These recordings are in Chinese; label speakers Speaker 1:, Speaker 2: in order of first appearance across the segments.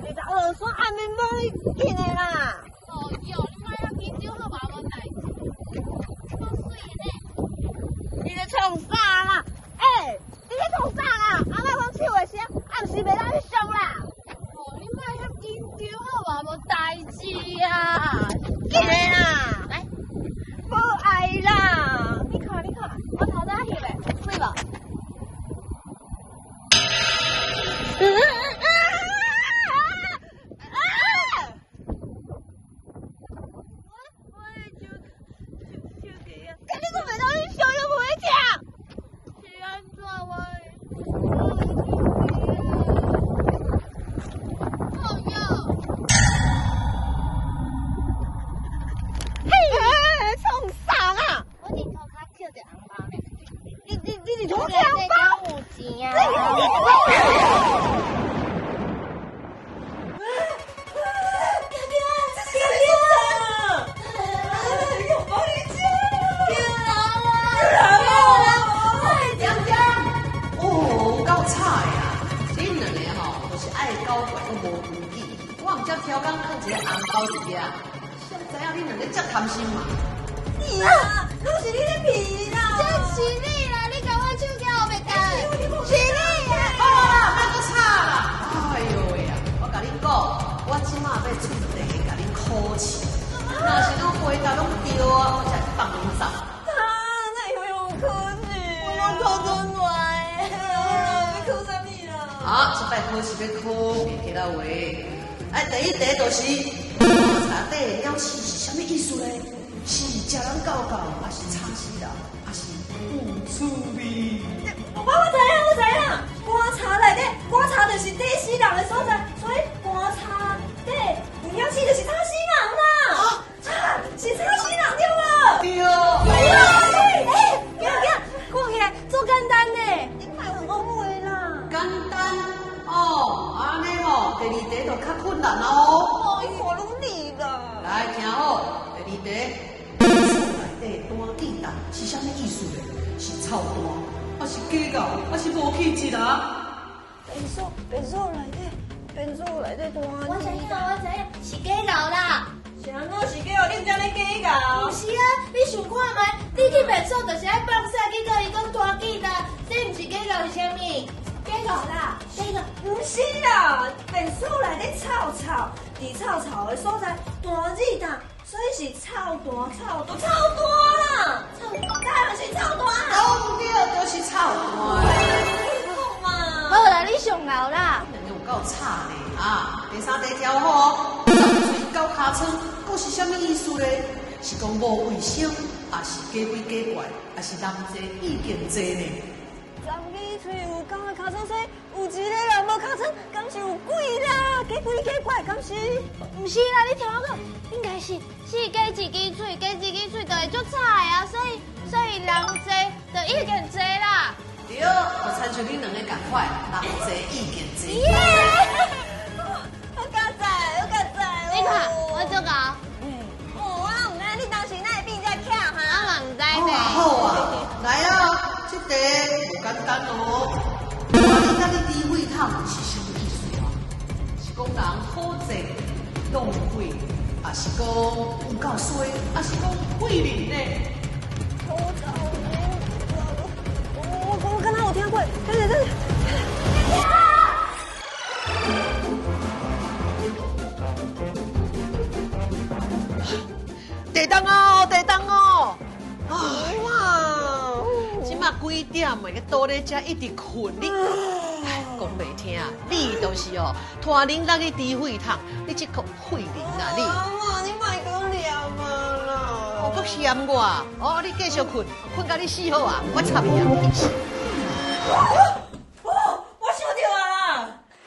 Speaker 1: 你查落山暗暝摸你紧的啦。
Speaker 2: 哦哟，你莫遐紧张好吧，无代志。好水呢。
Speaker 1: 你咧创啥啦？你咧创啥啦？阿妈讲手的声，暗时袂当去上啦。
Speaker 2: 哦，你莫遐紧张好吧，无代志啊。
Speaker 1: 紧的啦，来，无爱啦。你看，我头早翕的，水无？
Speaker 3: 挑工放一个红包一个，谁知影你两个这贪心嘛？
Speaker 1: 是啊，拢是你咧骗啦！
Speaker 2: 这是你啦，你甲我手机后面干，
Speaker 1: 是你啊！
Speaker 3: 好啦，莫搁吵啦！哎呦喂啊，我甲你讲，我即马要出地甲你考试，若是讲回答拢对啊，我才放你走。
Speaker 1: 那有可能？我考真坏，要考啥物啦？
Speaker 3: 好，这摆考试要考别其他话。第一题就是茶底鸟鼠是啥物意思咧？是食人狗狗，还是吵死人，还是有趣味？
Speaker 1: 我知啦！棺茶内底，棺茶就是底死人的所在，所以棺茶底有鸟鼠就是吵死人啦！是吵死人对无？
Speaker 3: 对。
Speaker 1: 行，看起来做简单呢，你莫有误会啦。
Speaker 3: 简单哦，安尼哦，第二题就较困难哦。
Speaker 1: 我拢你啦。
Speaker 3: 来听好，第二题，内底单记蛋是啥物意思咧？是臭蛋，还是假狗，还是无气质啊？
Speaker 1: 便所内底单
Speaker 2: 我知影，是假狗啦。
Speaker 1: 是安怎是假哦？你毋知你假
Speaker 2: 不是啊，你想看觅？你去便所就是爱放屎，去甲伊讲大记蛋，这毋是假狗是啥物？假狗啦，假狗。
Speaker 1: 不是啦，便所内底臭，伫臭的所在大字蛋，所以是臭蛋啦。当然是臭蛋。
Speaker 3: 讲对，就是臭蛋。
Speaker 2: 好啦，你上牛啦。
Speaker 3: 两个有够吵咧啊！第三题挑好，水到尻川，佫是啥物意思咧？是讲无卫生，还是假鬼假怪，还是人济意见济呢？
Speaker 1: 十二喙有狗的尻川，所以有一个人无尻川，敢是有鬼啦？假鬼假怪，敢是？
Speaker 2: 毋是啦，你听我讲，应该是加一支嘴，就会足吵的啊，所以人济就意见济啦。
Speaker 3: 对，就亲像恁两个共款，人济意见济。
Speaker 1: 我加载。
Speaker 2: 你看，我足够。
Speaker 1: 我唔知你当时哪会变遮巧哈？
Speaker 2: 我嘛唔知
Speaker 3: 好
Speaker 2: 呢。
Speaker 3: 啊，来啊，这题不简单哦。你甲你低血糖是啥物意思啊？是讲人好济浪费，还是讲有够衰，还是讲费力呢？
Speaker 1: 我刚刚有听过，对。
Speaker 3: 地当哦！哇，即马几点的个倒咧遮一直困你，讲袂听，你就是哦，拖恁落去低血糖，你这个废人啊你！
Speaker 1: 妈，你莫讲念啊啦！
Speaker 3: 我搁嫌我，你继续困到你死好啊！我插你啊！
Speaker 1: 我想到啊啦，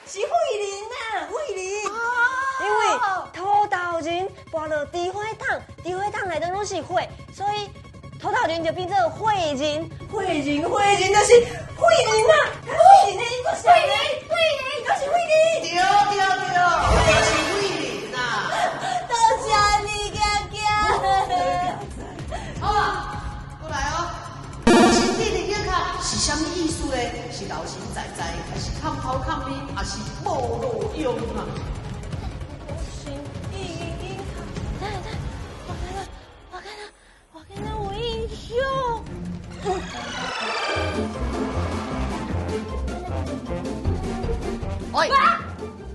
Speaker 1: 是慧玲啊，因为土豆仁拔落低血糖内底拢是血，所以土豆仁就变做慧仁，慧仁就是慧玲啊，慧玲的一个小人，慧玲就是慧玲，
Speaker 3: 对，就是废人啊！
Speaker 1: 多谢你哥哥。
Speaker 3: 好啊，过来哦。老神体的健康是啥物意思咧？是老神在在，还是较看头看面，也是无路用啊。
Speaker 1: 行，一
Speaker 2: 对，我看到我英雄。
Speaker 4: 喂，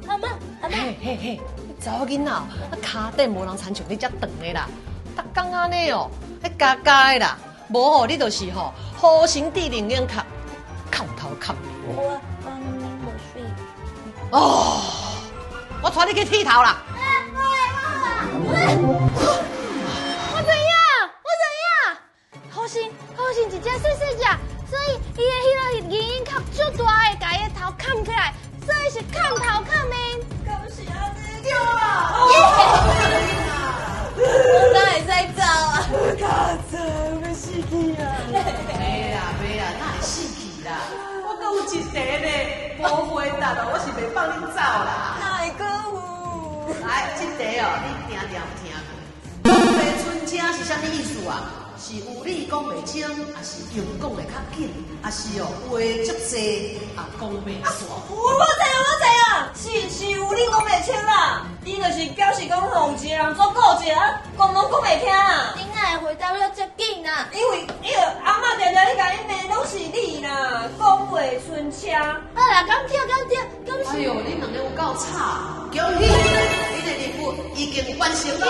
Speaker 2: 阿妈，
Speaker 4: 嘿嘿嘿，查某囡仔，啊骹底无人亲像你遮长的啦，逐工安尼哦，迄加加的啦，无吼你就是吼好心地灵眼壳，看头看面。
Speaker 2: 我睡。
Speaker 4: 哦，我带你去剃头啦。
Speaker 2: 我怎样？好心一只细只，所以伊的迄个眼影壳足大个，甲伊的头砍起来，所以是砍头砍面。
Speaker 1: 敢是安尼？对啊！
Speaker 2: 我哪会使走啊？
Speaker 1: 卡车要死去啊！
Speaker 3: 没啦，哪会死去啦？我阁有一题呢，无回答咯，我是袂放你走啦。
Speaker 1: 哪个有？
Speaker 3: 来，这题哦，你定定有听过？讲袂出声是啥物意思啊？是有理讲袂清，还是用讲会较紧，还是哦话足济啊讲袂煞？
Speaker 1: 我知啊，是有你讲袂清啦，伊就是表示讲互一个人做顾者，讲拢讲袂听啦。
Speaker 2: 你哪会回答了这紧啊？
Speaker 1: 因为阿嬷常常咧甲你骂，拢是你啦，讲袂顺腔。
Speaker 2: 好啦，敢跳，
Speaker 3: 哎呦，你两个有够差！恭喜你的任务已经完成了。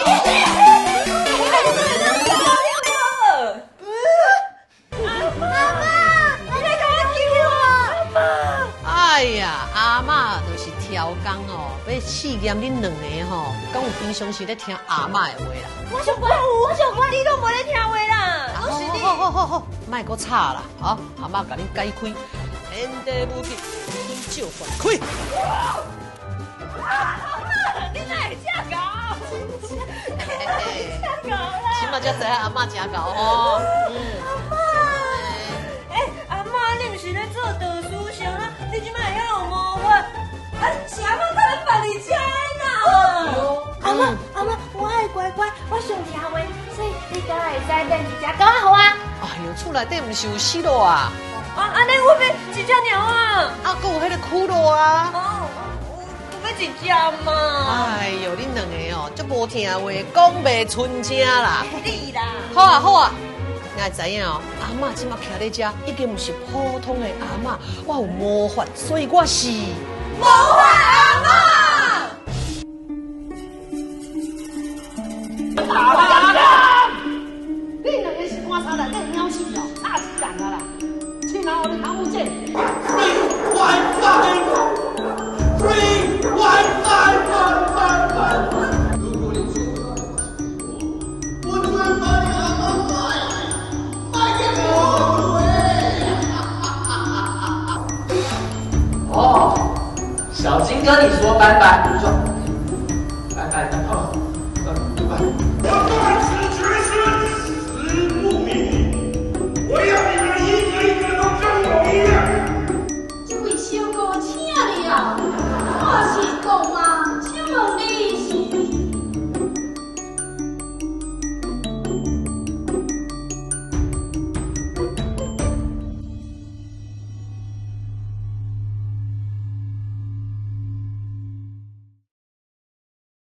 Speaker 4: 哎呀，阿嬷就是挑工哦，要试验恁两个吼，敢有平常时咧听阿嬷的话啦。
Speaker 1: 我想我你都无咧听话啦，拢是你。
Speaker 4: 好，莫搁吵啦，好，阿嬷甲恁解开，天地无极，天照凡开。
Speaker 1: 你哪会这搞？
Speaker 4: 起码才知影阿嬷真搞吼。
Speaker 1: 阿嬷，你毋是咧做读书上啦？你即摆会晓摸我？啊，是阿嬷甲咱放你遮啦。
Speaker 2: 阿嬷，我爱乖乖，我上听话，所以你敢会使变一只狗仔互我？
Speaker 4: 哎呦，厝内底毋是有死咯啊？
Speaker 1: 安尼我要一只猫啊！
Speaker 4: 啊，搁有迄个骷髅啊！
Speaker 1: 我要一只嘛！
Speaker 4: 哎呦，恁两个哦，足无听话，讲袂出声啦。
Speaker 1: 你啦！
Speaker 4: 好啊，你会知影哦，阿嬷即马徛在遮，已经毋是普通的阿嬷，我有魔法，所以我是
Speaker 1: 魔法阿嬷。
Speaker 3: 你两个是棺材内底鸟死哦，哪是人啊啦？去拿我的糖物剑。
Speaker 5: 如果你说我就会把你阿妈卖给我。哦，小金跟你说拜拜，你说拜拜，拜拜。
Speaker 6: 我断此绝学，死不瞑目。我要你们一个一个都跟我一样。
Speaker 7: 这位小哥，请你啊，我是公妈，请问你是？